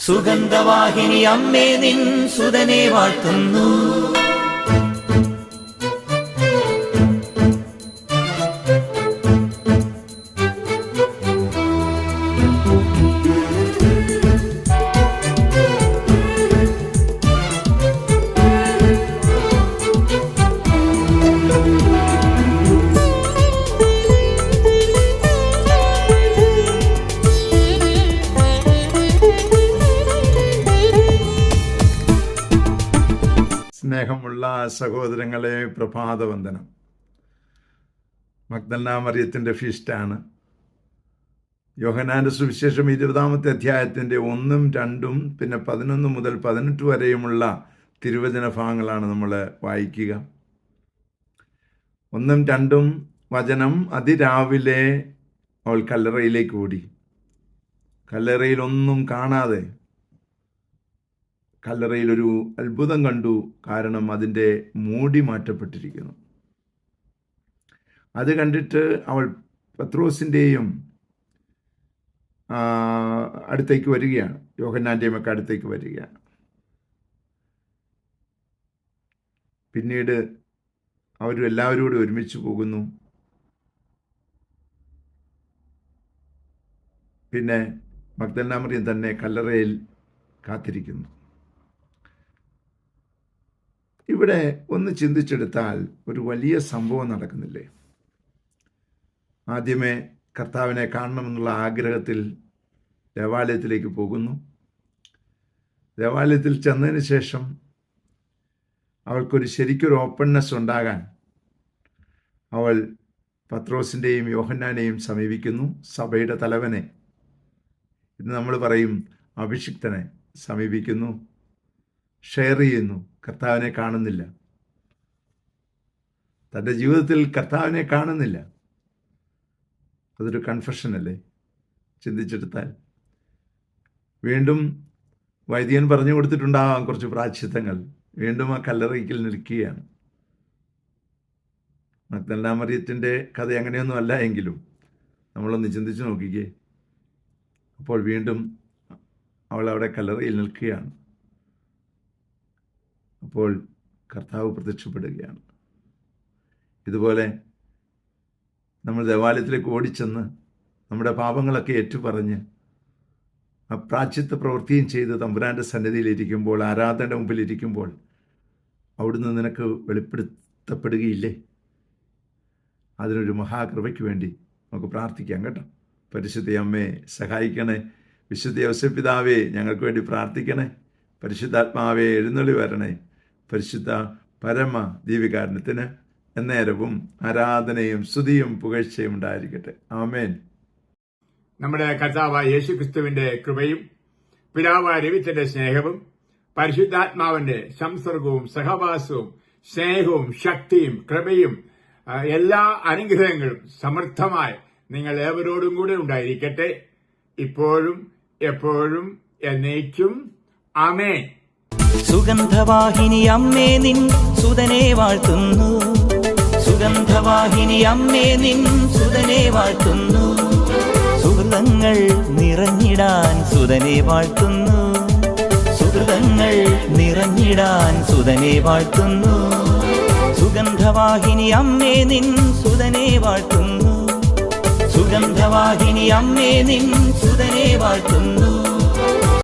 സുഗന്ധവാഹിനി അമ്മേ നിൻ സുതനെ വാഴ്ത്തുന്നു. സ്നേഹമുള്ള സഹോദരങ്ങളെ, പ്രഭാതവന്ദനം. മഗ്ദലന മറിയത്തിൻ്റെ ഫീസ്റ്റാണ്. യോഹന്നാന്റെ സുവിശേഷം 20-ാമത്തെ അധ്യായത്തിൻ്റെ 1, 2 പിന്നെ 11 മുതൽ 18 വരെയുമുള്ള തിരുവചന ഭാഗങ്ങളാണ് നമ്മൾ വായിക്കുക. 1, 2 വചനം: അതിരാവിലെ അവൾ കല്ലറയിലേക്ക് ഓടി. കല്ലറയിലൊന്നും കാണാതെ കല്ലറയിലൊരു അത്ഭുതം കണ്ടു. കാരണം അതിൻ്റെ മൂടി മാറ്റപ്പെട്ടിരിക്കുന്നു. അത് കണ്ടിട്ട് അവൾ പത്രോസിൻ്റെയും അടുത്തേക്ക് വരികയാണ്, യോഹന്നാൻ്റെയും ഒക്കെ അടുത്തേക്ക് വരികയാണ്. പിന്നീട് എല്ലാവരും കൂടി ഒരുമിച്ച് പോകുന്നു. പിന്നെ മഗ്ദലന മറിയം തന്നെ കല്ലറയിൽ കാത്തിരിക്കുന്നു. ഇവിടെ ഒന്ന് ചിന്തിച്ചെടുത്താൽ ഒരു വലിയ സംഭവം നടക്കുന്നില്ലേ? ആദ്യമേ കർത്താവിനെ കാണണമെന്നുള്ള ആഗ്രഹത്തിൽ ദേവാലയത്തിലേക്ക് പോകുന്നു. ദേവാലയത്തിൽ ചെന്നതിന് ശേഷം അവൾക്കൊരു ശരിക്കൊരു ഓപ്പൺനെസ് ഉണ്ടാകാൻ അവൾ പത്രോസിൻ്റെയും യോഹന്നാനെയും സമീപിക്കുന്നു. സഭയുടെ തലവനെ, ഇന്ന് നമ്മൾ പറയും അഭിഷിക്തനെ സമീപിക്കുന്നു. ഷെയർ ചെയ്യുന്നു. കർത്താവിനെ കാണുന്നില്ല, തൻ്റെ ജീവിതത്തിൽ കർത്താവിനെ കാണുന്നില്ല. അതൊരു കൺഫെഷൻ അല്ലേ? ചിന്തിച്ചെടുത്താൽ വീണ്ടും വൈദികൻ പറഞ്ഞു കൊടുത്തിട്ടുണ്ടാകാം കുറച്ച് പ്രായശ്ചിത്തങ്ങൾ. വീണ്ടും ആ കല്ലറയ്ക്കൽ നിൽക്കുകയാണ്. മഗ്ദലന മറിയത്തിൻ്റെ കഥ അങ്ങനെയൊന്നും അല്ല എങ്കിലും നമ്മളൊന്ന് ചിന്തിച്ച് നോക്കിക്കേ. അപ്പോൾ വീണ്ടും അവൾ അവിടെ കല്ലറയിൽ നിൽക്കുകയാണ്. അപ്പോൾ കർത്താവ് പ്രത്യക്ഷപ്പെടുകയാണ്. ഇതുപോലെ നമ്മൾ ദേവാലയത്തിലേക്ക് ഓടിച്ചെന്ന് നമ്മുടെ പാപങ്ങളൊക്കെ ഏറ്റുപറഞ്ഞ് ആ പ്രായശ്ചിത്ത പ്രവൃത്തിയും ചെയ്ത് തമ്പുരാൻ്റെ സന്നിധിയിലിരിക്കുമ്പോൾ, ആരാധനയുടെ മുമ്പിലിരിക്കുമ്പോൾ അവിടുന്ന് നിനക്ക് വെളിപ്പെടുത്തപ്പെടുകയില്ലേ? അതിനൊരു മഹാകൃപയ്ക്ക് വേണ്ടി നമുക്ക് പ്രാർത്ഥിക്കാം കേട്ടോ. പരിശുദ്ധ അമ്മേ സഹായിക്കണേ. വിശുദ്ധ ഔസേപ്പിതാവേ ഞങ്ങൾക്ക് വേണ്ടി പ്രാർത്ഥിക്കണേ. പരിശുദ്ധാത്മാവേ എഴുന്നള്ളി വരണേ. പരിശുദ്ധ പരമ ദീപികാരണത്തിന് എന്നേരവും ആരാധനയും സ്തുതിയും പുകഴ്ചയും ഉണ്ടായിരിക്കട്ടെ. ആമേൻ. നമ്മുടെ കർത്താവായ യേശുക്രിസ്തുവിന്റെ കൃപയും പിതാവായ ദൈവത്തിന്റെ സ്നേഹവും പരിശുദ്ധാത്മാവിന്റെ സംസർഗവും സഹവാസവും സ്നേഹവും ശക്തിയും കൃപയും എല്ലാ അനുഗ്രഹങ്ങളും സമൃദ്ധമായി നിങ്ങൾ ഏവരോടും കൂടെ ഉണ്ടായിരിക്കട്ടെ, ഇപ്പോഴും എപ്പോഴും എന്നേക്കും. ആമേൻ. സുഗന്ധവാഹിനി അമ്മേ നിൻ സുതനെ വാഴ്ത്തുന്നു. സുഗന്ധവാഹിനി അമ്മേ നിൻ സുതനെ വാഴ്ത്തുന്നു. സുഹൃതങ്ങൾ നിറഞ്ഞിടാൻ സുതനെ വാഴ്ത്തുന്നു. സുഹൃതങ്ങൾ നിറഞ്ഞിടാൻ സുതനെ വാഴ്ത്തുന്നു. സുഗന്ധവാഹിനി അമ്മേ നിൻ സുതനെ വാഴ്ത്തുന്നു. സുഗന്ധവാഹിനി അമ്മേ നിൻ സുതനെ വാഴ്ത്തുന്നു.